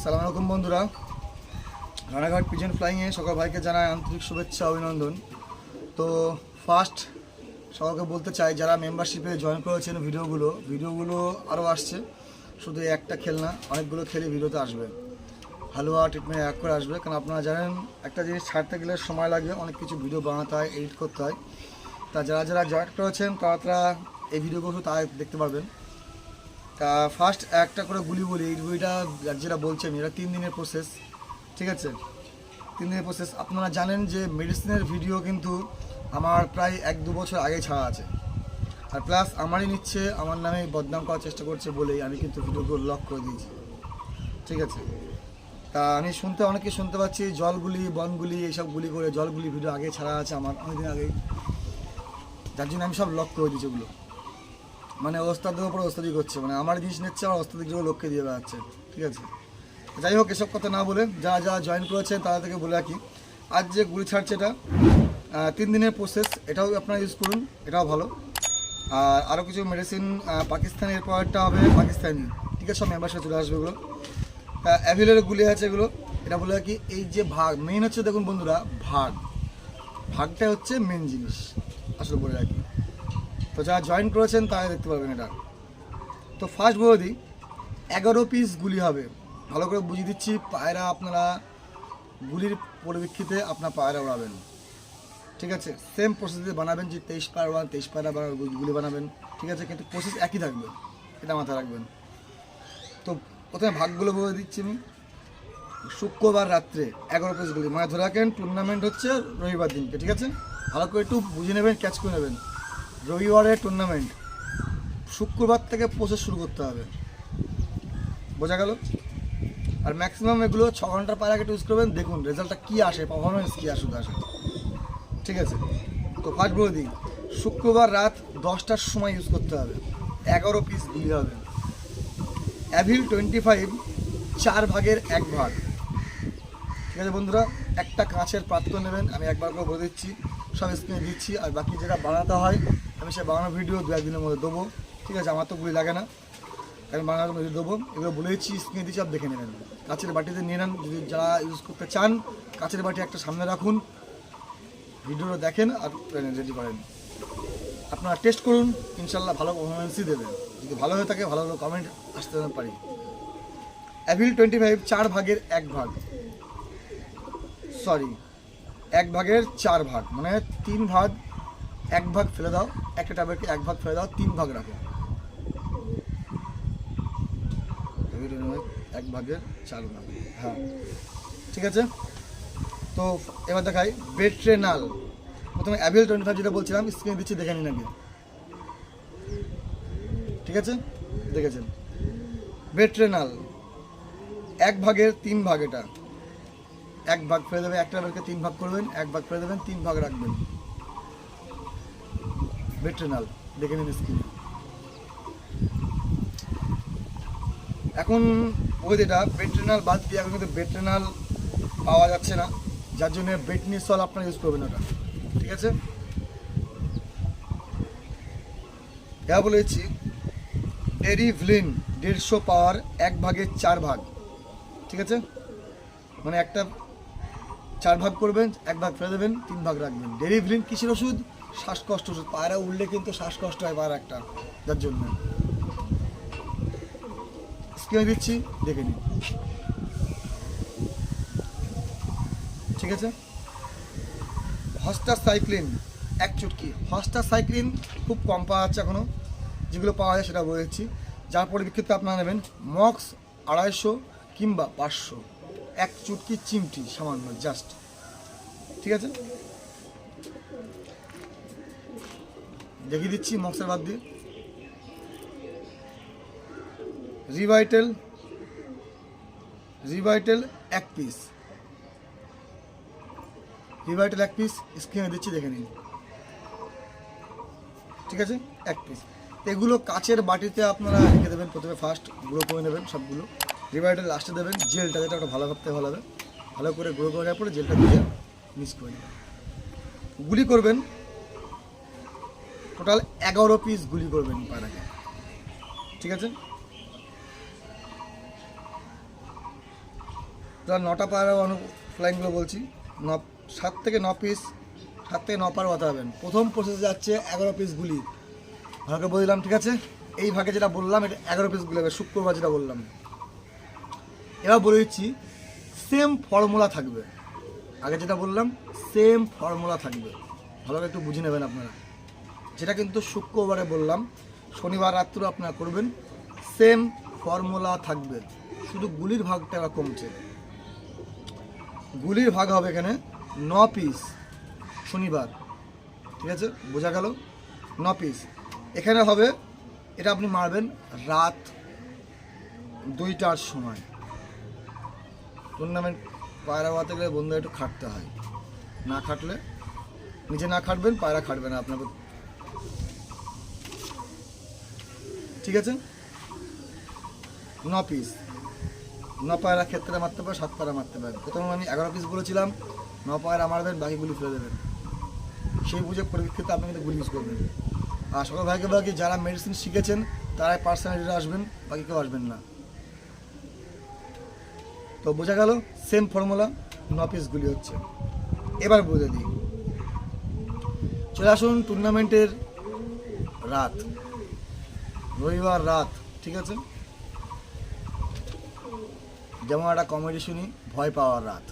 সালাম আলাইকুম বন্ধুরা, রানাঘাট পিজন ফ্লাইংয়ে সকল ভাইকে জানায় আন্তরিক শুভেচ্ছা অভিনন্দন। তো ফার্স্ট সকলকে বলতে চাই, যারা মেম্বারশিপে জয়েন করেছেন ভিডিওগুলো আরও আসছে। শুধু একটা খেলনা, অনেকগুলো খেলে ভিডিওতে আসবে, হালুয়া ট্রিটমেন্ট এক করে আসবে। কারণ আপনারা জানেন একটা জিনিস ছাড়তে গেলে সময় লাগে, অনেক কিছু ভিডিও বানাতে হয়, এডিট করতে হয়। তা যারা জয়েন করেছেন তারা এই ভিডিওগুলো তাই দেখতে পারবেন। তা ফার্স্ট একটা করে গুলি বলি, এই গুলিটা যেটা বলছেন এটা 3 দিনের প্রসেস, ঠিক আছে? 3 দিনের প্রসেস। আপনারা জানেন যে মেডিসিনের ভিডিও কিন্তু আমার প্রায় 1-2 বছর আগে ছাড়া আছে, আর প্লাস আমারই নিচ্ছে, আমার নামে বদনাম করার চেষ্টা করছে বলেই আমি কিন্তু ভিডিওগুলো লক করে দিয়েছি, ঠিক আছে? তা আমি অনেকে শুনতে পাচ্ছি জলগুলি বনগুলি এইসব গুলি করে জলগুলি ভিডিও আগে ছাড়া আছে আমার অনেকদিন আগেই, যার জন্য আমি সব লক করে দিয়েছি। ওগুলো মানে ওস্তাদের ওপরে ওস্তাদি করছে, মানে আমার জিনিস নিচ্ছে, আমার ওস্তাদিক লোককে দিয়ে বেড়াচ্ছে, ঠিক আছে? যাই হোক, এসব কথা না বলে যারা জয়েন করেছেন তারা থেকে বলে রাখি, আজ যে গুলি ছাড়ছে এটা 3 দিনের প্রসেস, এটাও আপনারা ইউজ করুন, এটাও ভালো। আর আরও কিছু মেডিসিন পাকিস্তানের পরেরটা হবে পাকিস্তানি, ঠিক আছে? সব মেম্বারশিপে চলে আসবে এগুলো। অ্যাভেলের গুলি আছে এগুলো, এটা বলে রাখি। এই যে ভাগ মেন হচ্ছে, দেখুন বন্ধুরা, ভাগটা হচ্ছে মেন জিনিস আসলে বলে রাখি। তো যারা জয়েন করেছেন তারা দেখতে পারবেন এটা। তো ফার্স্ট বলে দিই, 11 পিস গুলি হবে। ভালো করে বুঝিয়ে দিচ্ছি, পায়রা আপনারা গুলির পরিপ্রেক্ষিতে আপনার পায়রা উড়াবেন, ঠিক আছে? সেম প্রসেসে বানাবেন, যে 23 পায়রা গুলি বানাবেন, ঠিক আছে? কিন্তু প্রসেস একই থাকবে, এটা মাথায় রাখবেন। তো প্রথমে ভাগগুলো বলে দিচ্ছি আমি। শুক্রবার রাত্রে 11 পিস গুলি, মানে ধরে রাখেন টুর্নামেন্ট হচ্ছে রবিবার দিনকে, ঠিক আছে? ভালো করে একটু বুঝে নেবেন, ক্যাচ করে নেবেন। রবিবারের টুর্নামেন্ট, শুক্রবার থেকে প্রসেস শুরু করতে হবে, বোঝা গেল? আর ম্যাক্সিমাম এগুলো 6 ঘন্টার পায়রা কেটে ইউজ করবেন, দেখুন রেজাল্টটা কী আসে, পারফরমেন্স কী আসে, ঠিক আছে? তো ফার্স্ট বলে দিই, শুক্রবার রাত 10টার সময় ইউজ করতে হবে, 11 পিস গুলি হবে। অ্যাভিল 25 4 ভাগের 1 ভাগ, ঠিক আছে বন্ধুরা? একটা কাঁচের পাত্র নেবেন, আমি একবার করে বলে দিচ্ছি, সব স্ক্রিনে দিচ্ছি। আর বাকি যেটা বানাতে হয় আমি সে বানানোর ভিডিও 2-1 দিনের মধ্যে দেবো, ঠিক আছে? আমার তো গুলি লাগে না, আমি বানানোর ভিডিও দেবো। এগুলো বলে দিচ্ছি, স্ক্রিনে দিচ্ছি, সব দেখে নেবেন। কাঁচের বাটিতে নিয়ে নেন, যদি যারা ইউজ করতে চান কাঁচের বাটি একটা সামনে রাখুন, ভিডিওটা দেখেন আর রেডি করেন। আপনারা টেস্ট করুন, ইনশাল্লাহ ভালো পারফরমেন্সই দেবেন। যদি ভালো হয়ে থাকে ভালো ভালো কমেন্ট আসতে পারি। অ্যাভিল 25 4 ভাগের 1 ভাগ, সরি 1 ভাগের 4 ভাগ, মানে 3 ভাগ, 1 ভাগ ফেলে দাও, একটা ট্যাবলেটকে 1 ভাগ ফেলে দাও, 3 ভাগ রাখো। 1 ভাগের 4 ভাগ, হ্যাঁ, ঠিক আছে? তো এবার দেখাই বেট্রেনাল। প্রথমে অ্যাভিল 25 যেটা বলছিলাম, স্ক্রিনে দিচ্ছি, দেখে নিন আগে, ঠিক আছে? দেখেছেন? বেট্রেনাল 1 ভাগের 3 ভাগ, এটা 1 ভাগ ফেলে দেবে, একটা ট্যাবলেটকে 3 ভাগ করবেন, 1 ভাগ ফেলে দেবেন, 3 ভাগ রাখবেন। বেট্রেনাল দেখে নিন স্ক্রিনে। এখন ওই যেটা বেট্রেনাল বাদ দিয়ে এখন কিন্তু বেট্রেনাল পাওয়া যাচ্ছে না, যার জন্য বেটনিসল আপনারা ইউজ করবেন ওটা, ঠিক আছে? এটা বলেছি ডেরিভলিন 150 পাওয়ার 1 ভাগের 4 ভাগ, ঠিক আছে? মানে একটা 4 ভাগ করবেন, 1 ভাগ ফেলে দেবেন, 3 ভাগ রাখবেন। ডেরিভলিন কিসের ওষুধ? শ্বাসকষ্ট ওষুধ। পায়রা উঠলে কিন্তু শ্বাসকষ্ট হয় পায়রা একটা, যার জন্য। স্ক্রিনে দিচ্ছি, দেখে নিন, ঠিক আছে? হস্টাসাইক্লিন 1 চুটকি। হস্টাসাইক্লিন খুব কম পাওয়া যাচ্ছে এখনও, যেগুলো পাওয়া যায় সেটা বলেছি। যার পরিপ্রেক্ষিতে আপনারা নেবেন মক্স 250 কিংবা 500, 1 চুটকি চিমটি সামান্য, জাস্ট, ঠিক আছে? দেখিয়ে দিচ্ছি মক্সের বাদ দিয়ে। রিভাইটেল 1 পিস, রিভাইটেল 1 পিস, স্ক্রিনে দিচ্ছি, দেখে নিন, ঠিক আছে? 1 পিস। এগুলো কাচের বাটিতে আপনারা রেখে দেবেন, প্রথমে ফার্স্ট গুঁড়ো করে নেবেন সবগুলো, রিভাইটেল লাস্টে দেবেন। জেলটা যেটা ওটা ভালো ভাবতে ভালো হবে, ভালো করে গুঁড়ো করে নেওয়ার পরে জেলটা দিয়ে মিক্স করে নেবেন। গুলি করবেন টোটাল 11 পিস গুলি করবেন পায়রাকে, ঠিক আছে? যারা 9টা পায়রা ফ্লাইংগুলো বলছি 7 থেকে 9 পিস 7 থেকে 9 পায়রা বাতাবেন। প্রথম প্রসেসে যাচ্ছে 11 পিস গুলি, ভাগে বললাম ঠিক আছে। এই ভাগে যেটা বললাম এটা 11 পিস গুলি হবে, শুক্রবার যেটা বললাম। এবার বলে দিচ্ছি সেম ফর্মুলা থাকবে, আগে যেটা বললাম সেম ফর্মুলা থাকবে, ভালো করে একটু বুঝে নেবেন আপনারা। যেটা কিন্তু শুক্রবারে বললাম, শনিবার রাত্রে আপনারা করবেন, সেম ফর্মুলা থাকবে, শুধু গুলির ভাগটা এবার কমছে। গুলির ভাগ হবে এখানে 9 পিস শনিবার, ঠিক আছে, বোঝা গেল? 9 পিস এখানে হবে। এটা আপনি মারবেন রাত 2টার সময়। টুর্নামেন্ট পায়রা বাঁধতে গেলে বন্ধু একটু খাটতে হয়, না খাটলে নিজে না খাটবেন পায়রা খাটবে না আপনাকে, ঠিক আছে। 9 পিস 9 পায়রা ক্ষেত্রে মারতে পারে, 7 পায়রা মারতে পারেন। প্রথমে আমি 11 পিস বলেছিলাম, 9 পায়রা মারবেন, বাকিগুলি ফেলে দেবেন। সেই বুঝে পরিপ্রেক্ষিতে আপনি কিন্তু গুলি ইউজ করবেন। আর সকল ভাইকে বাকি যারা মেডিসিন শিখেছেন তারাই পার্সোনালিটি আসবেন, বাকি কেউ আসবেন না। তো বোঝা গেল সেম ফর্মুলা, 9 পিস গুলি হচ্ছে। এবার বলে দিই, চলে আসুন টুর্নামেন্টের রাত, রবিবার রাত, ঠিক আছে। যেমন একটা কমেডি শুনি, ভয় পাওয়ার রাত,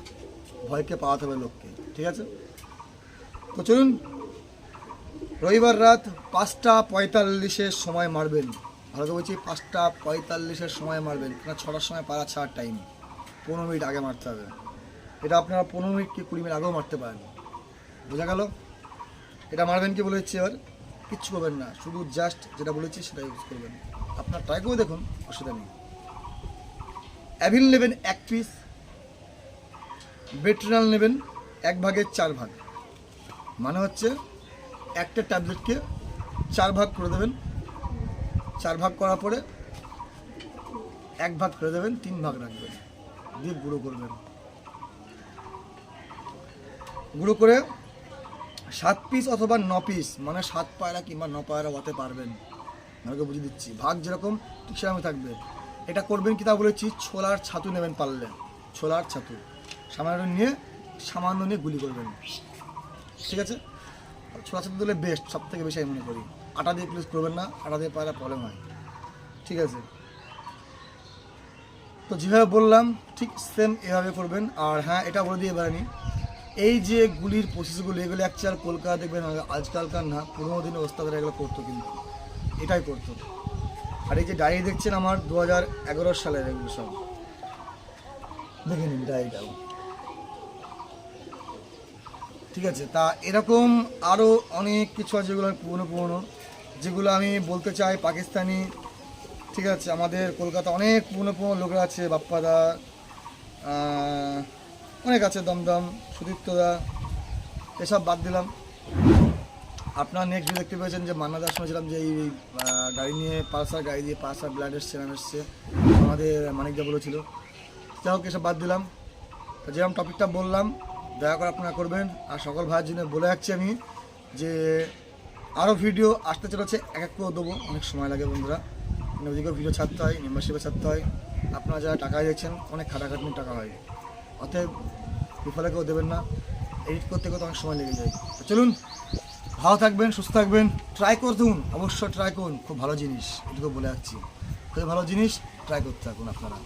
ভয়কে পাওয়াতে হবে লোককে, ঠিক আছে। তো চলুন, রবিবার রাত 5:45-এর সময় মারবেন, ভালো করে বলছি 5:45-এর সময় মারবেন, কেন 6টার সময় পায়রা ছাড়ার টাইম, 15 মিনিট আগে মারতে হবে। এটা আপনারা 15 মিনিট কি 20 মিনিট আগেও মারতে পারেন, বোঝা গেল? এটা মারবেন কি বলে দিচ্ছি, এবার কিচ্ছু করবেন না, শুধু জাস্ট যেটা বলেছি সেটা ইউজ করবেন। আপনার ট্রাই করে দেখুন, অসুবিধা নেই। অ্যাভিল নেবেন 1 পিস, বেট্রিনাল নেবেন 1 ভাগের 4 ভাগ, মানে হচ্ছে একটা ট্যাবলেটকে 4 ভাগ করে দেবেন। 4 ভাগ করার পরে 1 ভাগ করে দেবেন, 3 ভাগ রাখবেন, দিয়ে গুঁড়ো করবেন। গুঁড়ো করে 7 পিস অথবা 9 পিস, মানে 7 পায়রা কিংবা 9 পায়রা হতে পারবেন, আমাকে বুঝিয়ে দিচ্ছি। ভাগ যেরকম ঠিক সেরকম থাকবে। এটা করবেন কি তা বলেছি, ছোলার ছাতু নেবেন, পারলে ছোলার ছাতু সামান্য নিয়ে গুলি করবেন, ঠিক আছে। ছোলা ছাতু দিলে বেস্ট, সব থেকে বেশি আমি মনে করি। আটা দিয়ে প্লিজ করবেন না, আটা দিয়ে পায়রা প্রবলেম হয়, ঠিক আছে। তো যেভাবে বললাম ঠিক সেম এভাবে করবেন। আর হ্যাঁ, এটা বলে দিয়ে এবারে এই যে গুলির প্রসেসগুলো, এগুলো অ্যাকচুয়াল কলকাতা দেখবেন আজকালকার না, পুরোনো দিনের ওস্তাদরা এগুলো করতো, কিন্তু এটাই করতো। আর এই যে ডায়েরি দেখছেন আমার 2011 সালের, এগুলো সব দেখে নিন ডায়েরিটাও, ঠিক আছে। তা এরকম আরও অনেক কিছু আছে যেগুলো পুরনো, যেগুলো আমি বলতে চাই পাকিস্তানি, ঠিক আছে। আমাদের কলকাতা অনেক পুরনো লোকরা আছে, বাপ্পাদা, অনেক আছে, দমদম, সুদীপ্তদা, এসব বাদ দিলাম। আপনারা নেক্সট ভিডিও দেখতে পেয়েছেন যে মান্নাদার শুনেছিলাম যে এই গাড়ি নিয়ে পালসার গাড়ি দিয়ে পালসার ব্লাড এসছে আমাদের মানিকদা বলেছিল। যাই হোক, এসব বাদ দিলাম। তো যেরকম টপিকটা বললাম দয়া করে আপনারা করবেন। আর সকল ভাইয়ের জন্য বলে যাচ্ছি আমি যে আরও ভিডিও আসতে চলেছে, এক এক করে দেবো, অনেক সময় লাগে বন্ধুরা, ওদিকেও ভিডিও ছাড়তে হয়, মেম্বারশিপে ছাড়তে হয়। আপনারা যারা টাকা দিয়েছেন অনেক খাটাখাটনির টাকা হয়, অতএব বিফলে কেউ দেবেন না, এডিট করতে করতে অনেক সময় লেগে যায়। তো চলুন, ভালো থাকবেন, সুস্থ থাকবেন, ট্রাই করুন, অবশ্যই ট্রাই করুন, খুব ভালো জিনিস, এটুকু বলে যাচ্ছি, খুবই ভালো জিনিস, ট্রাই করতে থাকুন আপনারা।